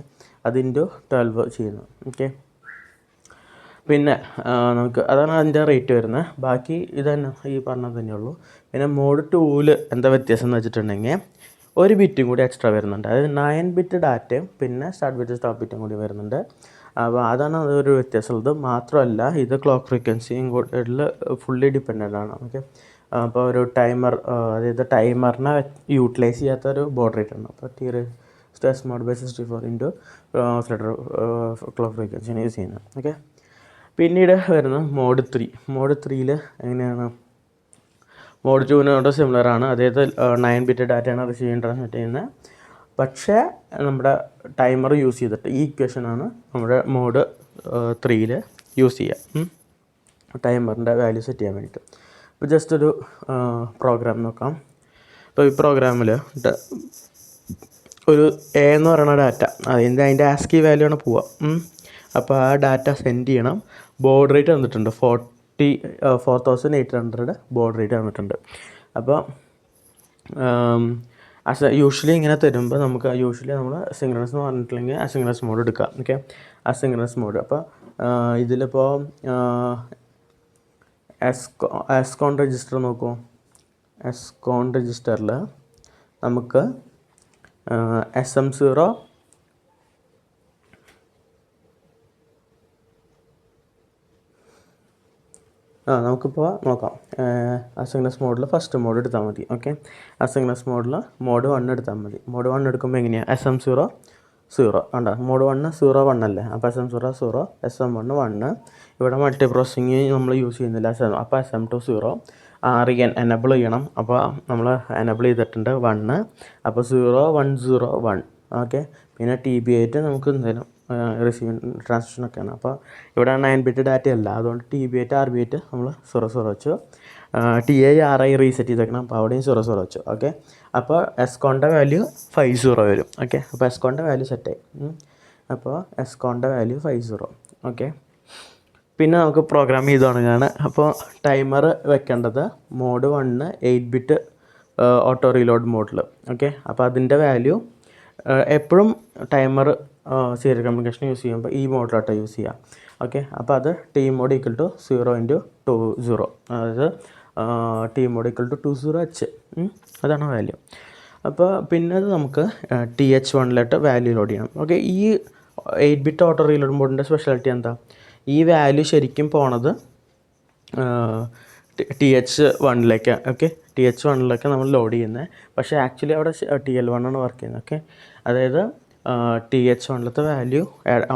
A: അത് ഇൻറ്റു 12 ചെയ്യുന്നത്. ഓക്കെ, പിന്നെ നമുക്ക് അതാണ് അതിൻ്റെ റേറ്റ് വരുന്നത്. ബാക്കി ഇത് തന്നെ ഈ പറഞ്ഞത് തന്നെയുള്ളൂ. പിന്നെ മോഡ് 2ൽ എന്താ വ്യത്യാസം എന്ന് വെച്ചിട്ടുണ്ടെങ്കിൽ ഒരു ബിറ്റും കൂടി എക്സ്ട്രാ വരുന്നുണ്ട്. അതായത് 9 ബിറ്റ് ഡാറ്റയും പിന്നെ സ്റ്റാർട്ട് ബിറ്റ് സ്റ്റോപ്പ് ബിറ്റും കൂടി വരുന്നുണ്ട്. അപ്പോൾ അതാണ് അതൊരു വ്യത്യാസമുള്ളത്. മാത്രമല്ല ഇത് ക്ലോക്ക് ഫ്രീക്വൻസിയും കൂടെ ഫുള്ളി ഡിപ്പെൻഡൻ്റ് ആണ്. ഓക്കെ, അപ്പോൾ ഒരു അതായത് ടൈമറിനെ യൂട്ടിലൈസ് ചെയ്യാത്തൊരു ബോർഡ് റേറ്റ് ആണ്. അപ്പോൾ TS mod by 64 into clock ഫ്രീക്വൻസിയാണ് യൂസ് ചെയ്യുന്നത്. ഓക്കെ, പിന്നീട് വരുന്നത് മോഡ് 3. മോഡ് 3ൽ എങ്ങനെയാണ്? മോഡ് 2നോട് സിമിലർ ആണ്. അതായത് 9 ബിറ്റ് ഡാറ്റയാണ് റിസീവ് ട്രാൻസ്മിറ്റ് ചെയ്യുന്നത്. പക്ഷേ നമ്മുടെ ടൈമർ യൂസ് ചെയ്തിട്ട് ഈ ഇക്വേഷനാണ് നമ്മുടെ മോഡ് 3ൽ യൂസ് ചെയ്യുക, ടൈമറിൻ്റെ വാല്യൂ സെറ്റ് ചെയ്യാൻ വേണ്ടിയിട്ട്. ഇപ്പോൾ ജസ്റ്റ് ഒരു പ്രോഗ്രാം നോക്കാം. അപ്പോൾ ഈ പ്രോഗ്രാമിൽ ഒരു A എന്ന് പറയുന്ന ഡാറ്റ അതിൻ്റെ ആസ്കി വാല്യൂ ആണ് പോവുക. അപ്പോൾ ആ ഡാറ്റ സെൻഡ് ചെയ്യണം. ബോർഡ് റേറ്റ് തന്നിട്ടുണ്ട് 4800 ബോർഡ് റേറ്റ് തന്നിട്ടുണ്ട്. അപ്പോൾ യൂഷ്വലി ഇങ്ങനെ തരുമ്പോൾ നമുക്ക് നമ്മൾ സിങ്ക്രണസ് എന്ന് പറഞ്ഞിട്ടില്ലെങ്കിൽ അസിങ്ക്രണസ് മോഡ് എടുക്കുക. Okay, asynchronous mode. അപ്പോൾ ഇതിലിപ്പോൾ എസ്കോൺ രജിസ്റ്റർ നോക്കൂ. എസ്കോൺ രജിസ്റ്ററിൽ നമുക്ക് SM0 നമുക്കിപ്പോൾ നോക്കാം. അസിങ്നസ് മോഡിൽ ഫസ്റ്റ് മോഡ് എടുത്താൽ മതി. ഓക്കെ, അസിങ്നസ് മോഡിൽ മോഡ് 1 എടുത്താൽ മതി. മോഡ് 1 എടുക്കുമ്പോൾ എങ്ങനെയാണ്? SM0 0 ഉണ്ട്. മോഡ് 1 0 1 അല്ലേ, അപ്പോൾ SM0 0, SM1 1. ഇവിടെ മൾട്ടി പ്രോസസ്സിങ് നമ്മൾ യൂസ് ചെയ്യുന്നില്ല, അപ്പോൾ SM2 0. REN എനബിൾ ചെയ്യണം, അപ്പോൾ നമ്മൾ എനബിൾ ചെയ്തിട്ടുണ്ട് 1. അപ്പോൾ 0 1 0 1. ഓക്കെ, പിന്നെ TB8 നമുക്ക് എന്തായാലും റിസീവിങ് ട്രാൻസ്മിഷനൊക്കെയാണ്. അപ്പോൾ ഇവിടെ 9 ബിറ്റ് ഡാറ്റ അല്ല, അതുകൊണ്ട് TB8 RB8 നമ്മൾ 0 0 വെച്ചു. TI RI റീസെറ്റ് ചെയ്തേക്കണം, അപ്പോൾ അവിടെയും 0 0 വെച്ചു. ഓക്കെ, അപ്പോൾ എസ്കോണിൻ്റെ വാല്യൂ 50 വരും. ഓക്കെ, അപ്പോൾ എസ്കോണിൻ്റെ വാല്യൂ സെറ്റായി. അപ്പോൾ എസ്കോണിൻ്റെ വാല്യൂ 50. ഓക്കെ, പിന്നെ നമുക്ക് പ്രോഗ്രാം ചെയ്ത് തുടങ്ങുകയാണ്. അപ്പോൾ ടൈമർ വെക്കേണ്ടത് മോഡ് 1 8 ബിറ്റ് ഓട്ടോ റീലോഡ് മോഡിൽ. ഓക്കെ, അപ്പോൾ അതിൻ്റെ വാല്യൂ എപ്പോഴും ടൈമർ സീരിയൽ കമ്മ്യൂണിക്കേഷൻ യൂസ് ചെയ്യുമ്പോൾ ഈ മോഡിലോട്ടോ യൂസ് ചെയ്യാം. ഓക്കെ, അപ്പോൾ അത് ടി മോഡ് ഈക്വൽ ടു 0 × 20, അതായത് T mode equal to 20H. അതാണ് വാല്യൂ. അപ്പോൾ പിന്നെ അത് നമുക്ക് TH1 വാല്യൂ ലോഡ് ചെയ്യണം. ഓക്കെ, ഈ 8 ബിറ്റ് ഓട്ടോ റീലോഡ് മോഡിൻ്റെ സ്പെഷ്യാലിറ്റി എന്താ? ഈ വാല്യൂ ശരിക്കും പോണത് TH1 ഓക്കെ, TH1 നമ്മൾ ലോഡ് ചെയ്യുന്നത്. പക്ഷേ ആക്ച്വലി അവിടെ TL1 ആണ് വർക്ക് ചെയ്യുന്നത്. ഓക്കെ, അതായത് TH1 വാല്യൂ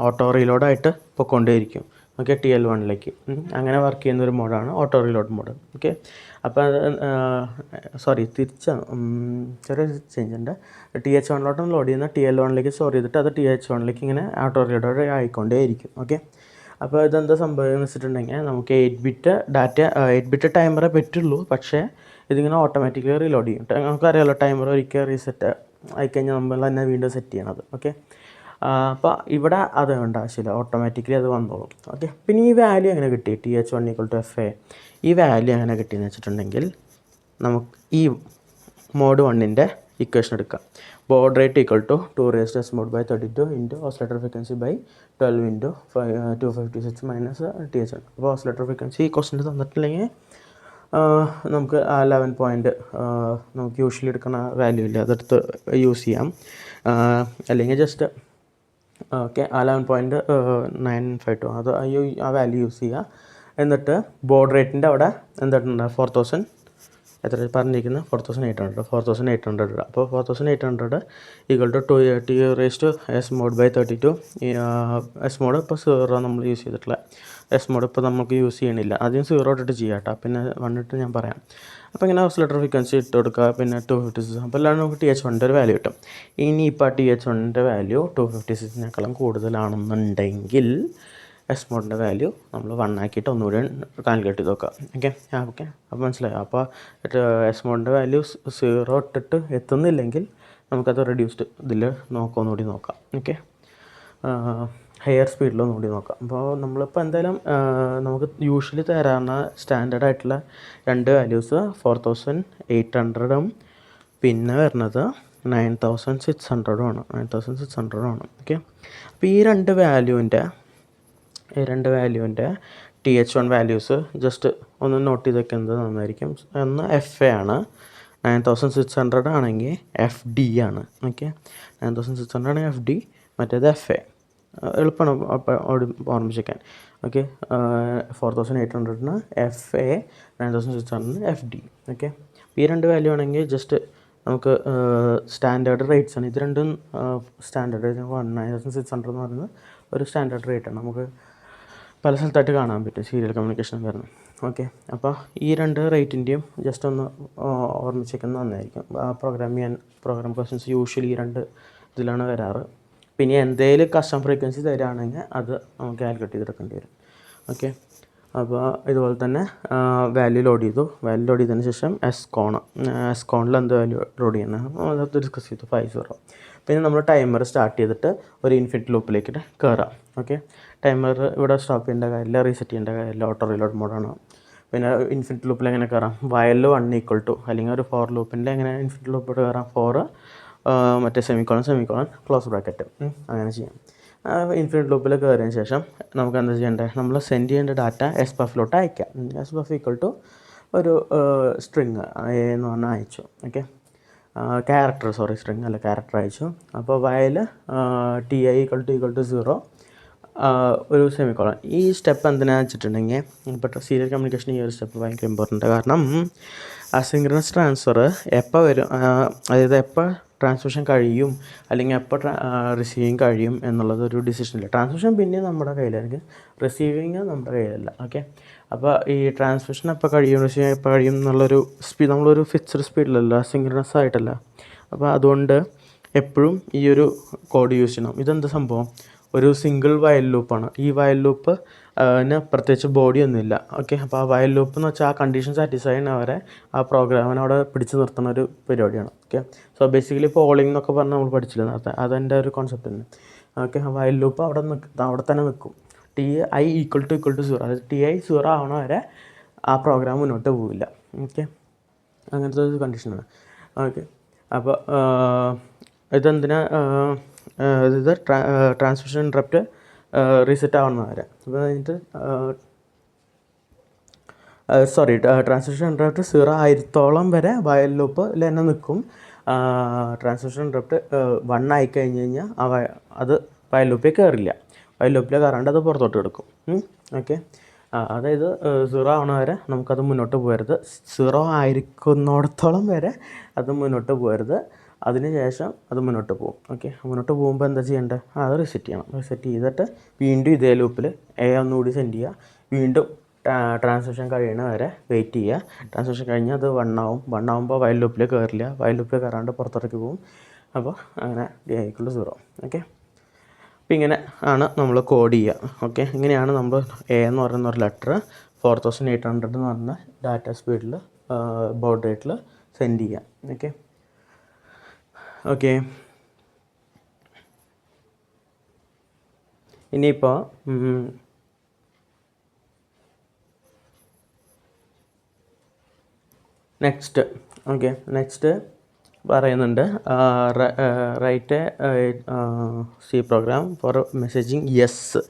A: ഓട്ടോ റീലോഡായിട്ട് പൊയ്ക്കൊണ്ടേയിരിക്കും. ഓക്കെ, TL1 അങ്ങനെ വർക്ക് ചെയ്യുന്നൊരു മോഡാണ് ഓട്ടോ റീലോഡ് മോഡ്. ഓക്കെ, അപ്പോൾ അത് തിരിച്ചാണ്, ചെറിയ ചേഞ്ച് ഉണ്ട്. TH1 ലോഡ് ചെയ്യുന്ന TL1 സ്റ്റോർ ചെയ്തിട്ട് അത് TH1 ഇങ്ങനെ ഓട്ടോ റീലോഡ് ആയിക്കൊണ്ടേയിരിക്കും. ഓക്കെ, അപ്പോൾ ഇതെന്താ സംഭവം എന്ന് വെച്ചിട്ടുണ്ടെങ്കിൽ നമുക്ക് 8 ബിറ്റ് ടൈമറേ പറ്റുള്ളൂ, പക്ഷേ ഇതിങ്ങനെ ഓട്ടോമാറ്റിക്കലി റീലോഡ് ചെയ്യും. നമുക്കറിയാമല്ലോ, ടൈമർ ഒരിക്കൽ റീസെറ്റ് ആയിക്കഴിഞ്ഞാൽ നമ്മൾ തന്നെ വീണ്ടും സെറ്റ് ചെയ്യണത്. ഓക്കെ, അപ്പോൾ ഇവിടെ അത് വേണ്ട ആവശ്യമില്ല, ഓട്ടോമാറ്റിക്കലി അത് വന്നോളും. ഓക്കെ, പിന്നെ ഈ വാല്യൂ എങ്ങനെ കിട്ടി? TH1 = FA. ഈ വാല്യൂ എങ്ങനെ കിട്ടിയെന്ന് വെച്ചിട്ടുണ്ടെങ്കിൽ നമുക്ക് ഈ മോഡ് 1 ഇക്വേഷൻ എടുക്കാം. Baud rate equal to 2 mod by 32 into oscillator frequency by 12 into 256 minus TH1. അപ്പോൾ ഓസിലേറ്റർ ഫ്രീക്വൻസി ഈ ക്വസ്റ്റ്യൻ തന്നിട്ടില്ലെങ്കിൽ നമുക്ക് ആ 11 പോയിൻറ്റ് നമുക്ക് യൂഷ്വലി എടുക്കുന്ന വാല്യൂ ഇല്ല, അതെടുത്ത് യൂസ് ചെയ്യാം. അല്ലെങ്കിൽ ജസ്റ്റ് ഓക്കെ, ആ 11.952 അത് ആ വാല്യൂ യൂസ് ചെയ്യുക. എന്നിട്ട് ബോർഡ് റേറ്റിൻ്റെ അവിടെ എന്തായിട്ടുണ്ട്? 4000 എത്ര പറഞ്ഞിരിക്കുന്നത്? 4800 ഇടുക. അപ്പോൾ 4800 = 2 S mod by 32. S mode ഇപ്പോൾ 0 നമ്മൾ യൂസ് ചെയ്തിട്ടില്ല. എസ് മോഡ് ഇപ്പോൾ നമുക്ക് യൂസ് ചെയ്യണില്ല. ആദ്യം 0 ഇട്ടിട്ട് ചെയ്യാം കേട്ടോ, പിന്നെ 1 ഇട്ട് ഞാൻ പറയാം. അപ്പോൾ ഇങ്ങനെ ഓസിലേറ്റർ ഫ്രീക്വൻസി ഇട്ട് കൊടുക്കുക, പിന്നെ 256. അപ്പോൾ എല്ലാം നമുക്ക് TH1 ഒരു വാല്യൂ കിട്ടും. ഇനി ഇപ്പോൾ TH1 വാല്യൂ 256 കൂടുതലാണെന്നുണ്ടെങ്കിൽ എസ് മോഡിൻ്റെ വാല്യൂ നമ്മൾ 1 ആക്കിയിട്ട് ഒന്നുകൂടി കാൽക്കുലേറ്റ് ചെയ്ത് നോക്കാം. ഓക്കെ, അപ്പോൾ മനസ്സിലായോ? അപ്പോൾ എസ് മോഡിൻ്റെ വാല്യൂ 0 ഇട്ടിട്ട് എത്തുന്നില്ലെങ്കിൽ നമുക്കത് റെഡ്യൂസ്ഡ് ഇതിൽ ഒന്നുകൂടി നോക്കാം. ഓക്കെ, ഹയർ സ്പീഡിൽ ഒന്നുകൂടി നോക്കാം. അപ്പോൾ നമ്മളിപ്പോൾ എന്തായാലും നമുക്ക് യൂഷ്വലി തരാവുന്ന സ്റ്റാൻഡേർഡ് ആയിട്ടുള്ള 2 വാല്യൂസ് 4800 പിന്നെ വരുന്നത് 9600 ആണ്. 9600 ആണ്. ഓക്കെ, അപ്പോൾ ഈ രണ്ട് വാല്യൂവിൻ്റെ TH1 വാല്യൂസ് ജസ്റ്റ് ഒന്ന് നോട്ട് ചെയ്ത് വെക്കുന്നത് നന്നായിരിക്കും. ഒന്ന് FA ആണ്, 9600 ആണെങ്കിൽ FD ആണ്. ഓക്കെ, 9600 ആണെങ്കിൽ FD, മറ്റേത് FA. എളുപ്പമാണ് അപ്പോൾ ഓർമ്മിച്ചേക്കാൻ. Okay, 4800 FA, 9600 FD. ഓക്കെ, ഈ രണ്ട് വാല്യൂ ആണെങ്കിൽ ജസ്റ്റ് നമുക്ക് സ്റ്റാൻഡേർഡ് റേറ്റ്സ് ആണ്. ഇത് രണ്ടും സ്റ്റാൻഡേർഡ് 9600 എന്ന് പറയുന്നത് ഒരു സ്റ്റാൻഡേർഡ് റേറ്റാണ്. നമുക്ക് പല സ്ഥലത്തായിട്ട് കാണാൻ പറ്റും സീരിയൽ കമ്മ്യൂണിക്കേഷൻ വരുന്നത്. ഓക്കെ, അപ്പോൾ ഈ രണ്ട് റേറ്റിൻ്റെയും ജസ്റ്റ് ഒന്ന് ഓർമ്മിച്ചേക്കുന്നത് നന്നായിരിക്കും. പ്രോഗ്രാം ക്വസ്റ്റ്യൻസ് യൂഷ്വലി ഈ രണ്ട് ഇതിലാണ് വരാറ്. പിന്നെ എന്തെങ്കിലും കസ്റ്റം ഫ്രീക്വൻസി തരികയാണെങ്കിൽ അത് നമുക്ക് കാൽക്കുലേറ്റ് ചെയ്തെടുക്കേണ്ടി വരും. ഓക്കെ, അപ്പോൾ ഇതുപോലെ തന്നെ വാല്യൂ ലോഡ് ചെയ്തതിന് ശേഷം എസ്കോണിൽ എന്ത് വാല്യൂ ലോഡ് ചെയ്യുന്നത് അത് ഡിസ്കസ് ചെയ്തു 50. പിന്നെ നമ്മൾ ടൈമർ സ്റ്റാർട്ട് ചെയ്തിട്ട് ഒരു ഇൻഫിനിറ്റ് ലൂപ്പിലേക്ക് കയറാം. ഓക്കെ, ടൈമർ ഇവിടെ സ്റ്റോപ്പ് ചെയ്യേണ്ട കാര്യമില്ല, റീസെറ്റ് ചെയ്യേണ്ട കാര്യമില്ല, ഓട്ടോ റീലോഡ് മോഡാണ്. പിന്നെ ഇൻഫിനിറ്റ് ലൂപ്പിൽ എങ്ങനെ കയറാം? വയലിൽ 1 = അല്ലെങ്കിൽ ഒരു ഫോർ ലൂപ്പിൻ്റെ എങ്ങനെ ഇൻഫിനിറ്റ് ലൂപ്പിൽ കയറാം? 4 മറ്റേ സെമിക്കോളൻ ക്ലോസ് ബ്രാക്കറ്റ് അങ്ങനെ ചെയ്യാം. ഇൻഫിനിറ്റ് ലൂപ്പിൽ കയറിയതിന് ശേഷം നമുക്ക് എന്താ ചെയ്യേണ്ടത്? നമ്മൾ സെൻഡ് ചെയ്യേണ്ട ഡാറ്റ SBUF അയക്കാം. SBUF = ഒരു സ്ട്രിങ് എന്ന് പറഞ്ഞാൽ അയച്ചു. ഓക്കെ, സ്ട്രിങ് അല്ല, ക്യാരക്ടർ അയച്ചു. അപ്പോൾ വയൽ TI = 0 ഒരു സെമിക്കോളൻ. ഈ സ്റ്റെപ്പ് എന്തിനാണെന്ന് വെച്ചിട്ടുണ്ടെങ്കിൽ ഇപ്പോൾ സീരിയൽ കമ്മ്യൂണിക്കേഷൻ ഈ ഒരു സ്റ്റെപ്പ് ഭയങ്കര ഇമ്പോർട്ടൻ്റ്. കാരണം അസിൻക്രണസ് ട്രാൻസ്ഫർ എപ്പോൾ വരും, അതായത് എപ്പോൾ ട്രാൻസ്മിഷൻ കഴിയും അല്ലെങ്കിൽ എപ്പോൾ റിസീവിങ് കഴിയും എന്നുള്ളത് ഒരു ഡിസിഷനില്ല. ട്രാൻസ്മിഷൻ പിന്നെ നമ്മുടെ കയ്യിലായിരിക്കും, റിസീവിങ് നമ്മുടെ കയ്യിലല്ല. ഓക്കെ, അപ്പോൾ ഈ ട്രാൻസ്മിഷൻ എപ്പോൾ കഴിയും, റിസീവിങ് എപ്പോൾ കഴിയും എന്നുള്ളൊരു സ്പീഡ്, നമ്മളൊരു ഫിക്സ്ഡ് സ്പീഡിലല്ല, അസിൻക്രണസ് ആയിട്ടല്ല. അപ്പോൾ അതുകൊണ്ട് എപ്പോഴും ഈ ഒരു കോഡ് യൂസ് ചെയ്യണം. ഇതെന്ത് സംഭവം, ഒരു സിംഗിൾ വയൽ ലൂപ്പാണ്. ഈ വയൽ ലൂപ്പ് പ്രത്യേകിച്ച് ബോഡി ഒന്നുമില്ല. ഓക്കെ, അപ്പോൾ ആ വയൽ ലൂപ്പ് എന്ന് വെച്ചാൽ ആ കണ്ടീഷൻ സാറ്റിസ്ഫൈ ചെയ്യുന്നവരെ ആ പ്രോഗ്രാമിനെ അവിടെ പിടിച്ച് നിർത്തുന്ന ഒരു പരിപാടിയാണ്. ഓക്കെ, സോ ബേസിക്കലി പോളിംഗ് എന്നൊക്കെ പറഞ്ഞാൽ നമ്മൾ പഠിച്ചില്ല നേരത്തെ, അതെൻ്റെ ഒരു കോൺസെപ്റ്റ് തന്നെ. ഓക്കെ, വയൽ ലൂപ്പ് അവിടെ തന്നെ നിൽക്കും. TI = 0, അതായത് TI 0 ആവണ വരെ ആ പ്രോഗ്രാം മുന്നോട്ട് പോവില്ല. ഓക്കെ, അങ്ങനത്തെ ഒരു കണ്ടീഷനാണ്. ഓക്കെ, അപ്പോൾ ഇതെന്തിനാ, ഇത് ട്രാൻസ്മിഷൻ ഇൻട്രപ്റ്റ് റീസെറ്റ് ആവുന്ന വരെ. അപ്പോൾ കഴിഞ്ഞിട്ട് ട്രാൻസ്മിഷൻ ഇൻട്രപ്റ്റ് 0 ആയിരത്തോളം വരെ വയൽ ലൂപ്പിൽ തന്നെ നിൽക്കും. ട്രാൻസ്മിഷൻ ഇൻട്രപ്റ്റ് 1 ആയി കഴിഞ്ഞ് കഴിഞ്ഞാൽ അത് വയൽ ലൂപ്പിൽ കയറില്ല. വയൽ ലൂപ്പിൽ കയറാണ്ട് അത് പുറത്തോട്ട് എടുക്കും. ഓക്കെ, അതായത് 0 ആവണ വരെ നമുക്കത് മുന്നോട്ട് പോകരുത്. 0 ആയിരിക്കുന്നിടത്തോളം വരെ അത് മുന്നോട്ട് പോകരുത്. അതിന് ശേഷം അത് മുന്നോട്ട് പോകും. ഓക്കെ, മുന്നോട്ട് പോകുമ്പോൾ എന്താ ചെയ്യേണ്ടത്, അത് റിസെറ്റ് ചെയ്യണം. റിസെറ്റ് ചെയ്തിട്ട് വീണ്ടും ഇതേ ലൂപ്പിൽ ഒന്നുകൂടി സെൻഡ് ചെയ്യുക. വീണ്ടും ട്രാൻസ്മിഷൻ കഴിയണ വരെ വെയിറ്റ് ചെയ്യുക. ട്രാൻസ്മിഷൻ കഴിഞ്ഞാൽ അത് 1 ആവും. 1 ആകുമ്പോൾ വയൽ ലൂപ്പിൽ കയറില്ല, വയൽ ലൂപ്പിൽ കയറാണ്ട് പുറത്തോട്ടേക്ക് പോകും. അപ്പോൾ അങ്ങനെ TI = 0. ഓക്കെ, അപ്പോൾ ഇങ്ങനെ ആണ് നമ്മൾ കോഡ് ചെയ്യുക. ഓക്കെ, ഇങ്ങനെയാണ് നമ്മൾ A എന്ന് പറയുന്ന ഒരു ലെറ്റർ 4800 എന്ന് പറഞ്ഞ ഡാറ്റ സ്പീഡിൽ ബോഡ് റേറ്റിൽ സെൻഡ് ചെയ്യുക. ഓക്കെ, ഓക്കെ, ഇനിയിപ്പോൾ നെക്സ്റ്റ്. ഓക്കെ, നെക്സ്റ്റ് പറയുന്നുണ്ട് write C program for messaging yes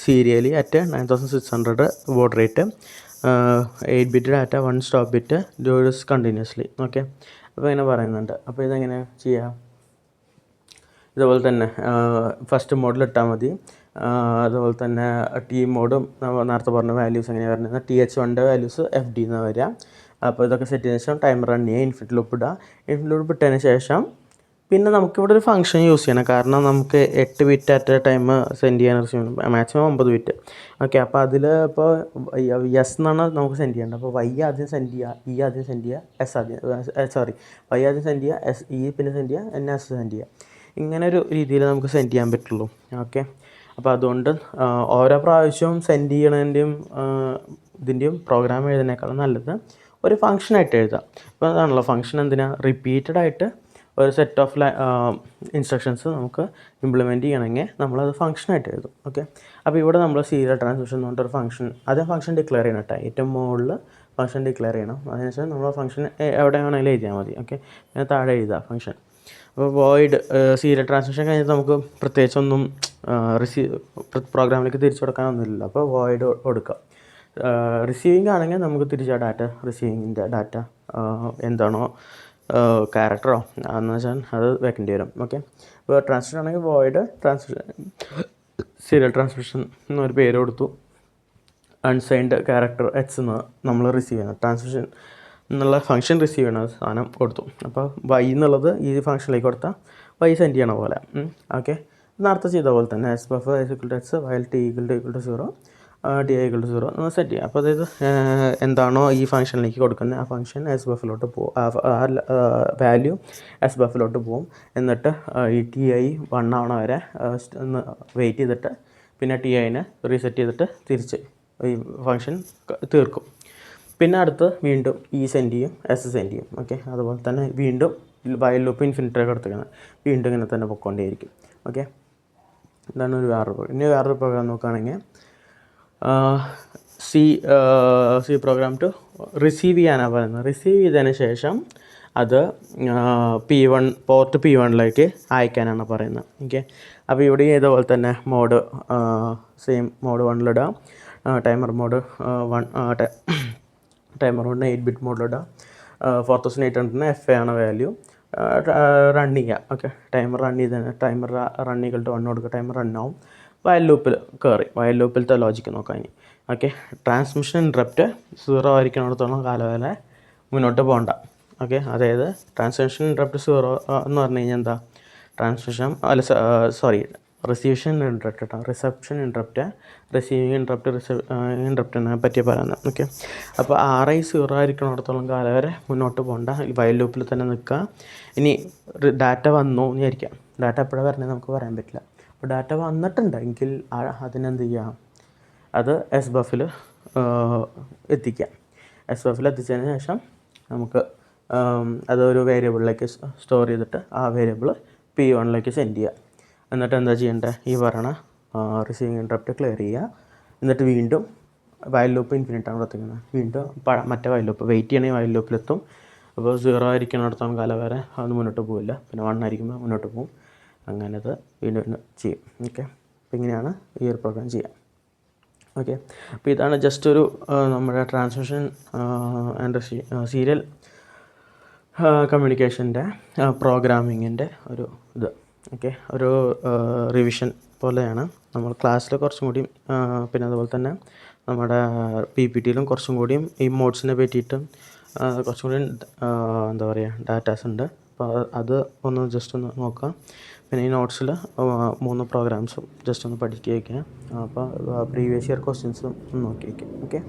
A: serially at 9600 baud rate, 8-bit data, 1 stop bit, does continuously. Okay, അപ്പോൾ ഇങ്ങനെ പറയുന്നുണ്ട്. അപ്പോൾ ഇതെങ്ങനെ ചെയ്യാം, ഇതുപോലെ തന്നെ ഫസ്റ്റ് മോഡിൽ ഇട്ടാൽ മതി. അതുപോലെ തന്നെ T മോഡും നേരത്തെ പറഞ്ഞ വാല്യൂസ് എങ്ങനെയാണ് വരുന്നത്, TH1 വാല്യൂസ് FD എന്നാണ് വരിക. അപ്പോൾ ഇതൊക്കെ സെറ്റ് ചെയ്തതിന് ശേഷം ടൈമർ റൺ ചെയ്യുക, ഇൻഫിനിറ്റ് ലൂപ്പ് ഇടുക. ഇൻഫിനിറ്റ് ലൂപ്പ് ഇട്ടതിന് ശേഷം പിന്നെ നമുക്കിവിടെ ഒരു ഫംഗ്ഷൻ യൂസ് ചെയ്യണം. കാരണം നമുക്ക് 8 ബിറ്റ് അറ്റ് ടൈം സെൻഡ് ചെയ്യാൻ മാക്സിമം 9 ബിറ്റ്. ഓക്കെ, അപ്പോൾ അതിൽ ഇപ്പോൾ യെസ് എന്നാണ് നമുക്ക് സെൻഡ് ചെയ്യേണ്ടത്. അപ്പോൾ Y ആദ്യം സെൻഡ് ചെയ്യുക, E ആദ്യം സെൻഡ് ചെയ്യുക, Y ആദ്യം സെൻഡ് ചെയ്യുക, E പിന്നെ സെൻഡ് ചെയ്യുക, S സെൻഡ് ചെയ്യുക. ഇങ്ങനെ ഒരു രീതിയിൽ നമുക്ക് സെൻഡ് ചെയ്യാൻ പറ്റുള്ളൂ. ഓക്കെ, അപ്പോൾ അതുകൊണ്ട് ഓരോ പ്രാവശ്യവും സെൻഡ് ചെയ്യണതിൻ്റെയും ഇതിൻ്റെയും പ്രോഗ്രാം എഴുതുന്നതിനേക്കാളും നല്ലത് ഒരു ഫംഗ്ഷനായിട്ട് എഴുതാം. അപ്പോൾ അതാണല്ലോ ഫംഗ്ഷൻ. എന്തിനാണ്, റിപ്പീറ്റഡ് ആയിട്ട് ഒരു സെറ്റ് ഓഫ് ഇൻസ്ട്രക്ഷൻസ് നമുക്ക് ഇംപ്ലിമെൻറ്റ് ചെയ്യണമെങ്കിൽ നമ്മളത് ഫംഗ്ഷനായിട്ട് എഴുതും. ഓക്കെ, അപ്പോൾ ഇവിടെ നമ്മൾ സീരിയൽ ട്രാൻസ്മിഷൻ എന്ന് പറഞ്ഞിട്ടൊരു ഫംഗ്ഷൻ, അതേ ഫംഗ്ഷൻ ഡിക്ലെയർ ചെയ്യണം കേട്ടോ. ഏറ്റവും മുകളിൽ ഫംഗ്ഷൻ ഡിക്ലെയർ ചെയ്യണം. അതിനുശേഷം നമ്മൾ ഫംഗ്ഷൻ എവിടെ വേണമെങ്കിലും എഴുതിയാൽ മതി. ഓക്കെ, പിന്നെ താഴെ എഴുതുക ഫംഗ്ഷൻ. അപ്പോൾ വോയിഡ് സീരിയൽ ട്രാൻസ്മിഷൻ കഴിഞ്ഞിട്ട് നമുക്ക് പ്രത്യേകിച്ചൊന്നും പ്രോഗ്രാമിലേക്ക് തിരിച്ചു കൊടുക്കാനൊന്നുമില്ല. അപ്പോൾ വോയിഡ് കൊടുക്കുക. റിസീവിങ് ആണെങ്കിൽ നമുക്ക് തിരിച്ച് ഡാറ്റ, റിസീവിങ്ങിൻ്റെ ഡാറ്റ എന്താണോ ക്യാരക്ടറോ എന്ന് വെച്ചാൽ അത് വെക്കേണ്ടി വരും. ഓക്കെ, ഇപ്പോൾ ട്രാൻസ്മിഷൻ ആണെങ്കിൽ വോയിഡ് ട്രാൻസ്മിഷൻ സീരിയൽ ട്രാൻസ്മിഷൻ എന്നൊരു പേര് കൊടുത്തു. അൺസൈൻഡ് ക്യാരക്ടർ X എന്ന് നമ്മൾ റിസീവ് ചെയ്യണം. ട്രാൻസ്മിഷൻ എന്നുള്ള ഫംഗ്ഷൻ റിസീവ് ചെയ്യണ സാധനം കൊടുത്തു. അപ്പോൾ Y എന്നുള്ളത് ഈ ഫംഗ്ഷനിലേക്ക് കൊടുത്താൽ Y സെൻഡ് ചെയ്യണ പോലെ. ഓക്കെ, നേരത്തെ ചെയ്ത പോലെ തന്നെ SBuf X while T = 0 TI = 0 എന്ന് സെറ്റ് ചെയ്യാം. അപ്പോൾ അതായത് എന്താണോ ഈ ഫംഗ്ഷനിലേക്ക് കൊടുക്കുന്നത് ആ ഫംഗ്ഷൻ SBufലോട്ട് പോകും, വാല്യൂ SBufലോട്ട് പോകും. എന്നിട്ട് ഈ TI 1 ആവണ വരെ ഒന്ന് വെയിറ്റ് ചെയ്തിട്ട് പിന്നെ TIനെ റീസെറ്റ് ചെയ്തിട്ട് തിരിച്ച് ഈ ഫംഗ്ഷൻ തീർക്കും. പിന്നെ അടുത്ത് വീണ്ടും E സെൻഡ് ചെയ്യും, S സെൻഡ് ചെയ്യും. ഓക്കെ, അതുപോലെ തന്നെ വീണ്ടും വൈൽ ലൂപ്പ് ഇൻഫിനിറ്റിലേക്ക് എടുത്തിരിക്കുന്നത് വീണ്ടും ഇങ്ങനെ തന്നെ പൊയ്ക്കൊണ്ടേയിരിക്കും. ഓക്കെ, ഇതാണ് വേറൊരു പ്രോഗ്രാം. ഇനി വേറൊരു പ്രോഗ്രാം നോക്കുകയാണെങ്കിൽ C പ്രോഗ്രാം ടു റിസീവ് ചെയ്യാനാണ് പറയുന്നത്. റിസീവ് ചെയ്തതിന് ശേഷം അത് P1 പോർട്ട് P1ലേക്ക് അയക്കാനാണ് പറയുന്നത്. ഓക്കെ, അപ്പോൾ ഇവിടെ ഇതുപോലെ തന്നെ mode same mode 1 timer mode 1 timer 1 8-bit മോഡിലിടുക. 4800 FA ആണ് വാല്യൂ. റൺ ചെയ്യുക. ഓക്കെ, ടൈമർ റൺ ചെയ്ത് ടൈമർ റൺ = 1 കൊടുക്കുക. ടൈമർ റൺ ആവും. വയൽ ലൂപ്പിൽ കയറി. വയൽ ലൂപ്പിലത്തെ ലോജിക്ക് നോക്കാം ഇനി. ഓക്കെ, ട്രാൻസ്മിഷൻ ഇൻട്രപ്റ്റ് 0 ആയിരിക്കുന്നിടത്തോളം കാലം വരെ മുന്നോട്ട് പോകണ്ട. ഓക്കെ, അതായത് ട്രാൻസ്മിഷൻ ഇൻട്രപ്റ്റ് 0 എന്ന് പറഞ്ഞു കഴിഞ്ഞാൽ എന്താ, ട്രാൻസ്മിഷൻ റിസീപ്ഷൻ ഇൻട്രപ്റ്റ് കേട്ടോ, റിസപ്ഷൻ ഇൻട്രപ്റ്റ്, റിസീവിങ് ഇൻട്രപ്റ്റിനെ പറ്റി പറയുന്നത്. ഓക്കെ, അപ്പോൾ RI 0 ആയിരിക്കുന്നിടത്തോളം കാലം വരെ മുന്നോട്ട് പോകണ്ട, വയൽ ലൂപ്പിൽ തന്നെ നിൽക്കുക. ഇനി ഡാറ്റ വന്നു എന്ന് വിചാരിക്കാം. ഡാറ്റ എപ്പോഴാണ് വരണത് നമുക്ക് പറയാൻ പറ്റില്ല. അപ്പോൾ ഡാറ്റ വന്നിട്ടുണ്ടെങ്കിൽ അതിനെന്ത് ചെയ്യാം, അത് SBUF-ൽ എത്തിക്കാം. SBUF-ൽ എത്തിച്ചതിന് ശേഷം നമുക്ക് അതൊരു വേരിയബിളിലേക്ക് സ്റ്റോർ ചെയ്തിട്ട് ആ വേരിയബിൾ P1ലേക്ക് സെൻഡ് ചെയ്യുക. എന്നിട്ട് എന്താ ചെയ്യേണ്ടത്, ഈ പറയണ റിസീവിങ് ഇൻട്രപ്റ്റ് ക്ലിയർ ചെയ്യുക. എന്നിട്ട് വീണ്ടും വയൽ ലൂപ്പ് ഇൻഫിനിറ്റാണ് പ്രവർത്തിക്കുന്നത്. വീണ്ടും മറ്റേ വയൽ ലൂപ്പ് വെയിറ്റ് ചെയ്യണമെങ്കിൽ വയൽ ലൂപ്പിലെത്തും. അപ്പോൾ 0 ആയിരിക്കുന്നിടത്തോളം കാലം വരെ അത് മുന്നോട്ട് പോവില്ല. പിന്നെ 1 ആയിരിക്കുമ്പോൾ മുന്നോട്ട് പോകും. അങ്ങനെ അത് വീണ്ടും വീണ്ടും ചെയ്യും. ഓക്കെ, അപ്പോൾ ഇങ്ങനെയാണ് ഈ ഒരു പ്രോഗ്രാം ചെയ്യുക. ഓക്കെ, അപ്പോൾ ഇതാണ് ജസ്റ്റ് ഒരു നമ്മുടെ ട്രാൻസ്മിഷൻ ആൻഡ് സീരിയൽ കമ്മ്യൂണിക്കേഷൻ്റെ പ്രോഗ്രാമിങ്ങിൻ്റെ ഒരു ഇത്. ഓക്കെ, ഒരു റിവിഷൻ പോലെയാണ്. നമ്മൾ ക്ലാസ്സിൽ കുറച്ചും കൂടിയും പിന്നെ അതുപോലെ തന്നെ നമ്മുടെ PPT-യിലും കുറച്ചും കൂടിയും ഈ മോഡ്സിനെ പറ്റിയിട്ടും കുറച്ചും കൂടി എന്താ പറയുക ഡാറ്റാസ് ഉണ്ട്. അപ്പോൾ അത് ഒന്ന് ജസ്റ്റ് ഒന്ന് നോക്കാം. പിന്നെ ഈ നോട്ട്സിൽ 3 പ്രോഗ്രാംസും ജസ്റ്റ് ഒന്ന് പഠിക്കുക. അപ്പോൾ പ്രീവിയസ് ഇയർ ക്വസ്റ്റ്യൻസും ഒന്ന് നോക്കി വയ്ക്കാം. ഓക്കെ.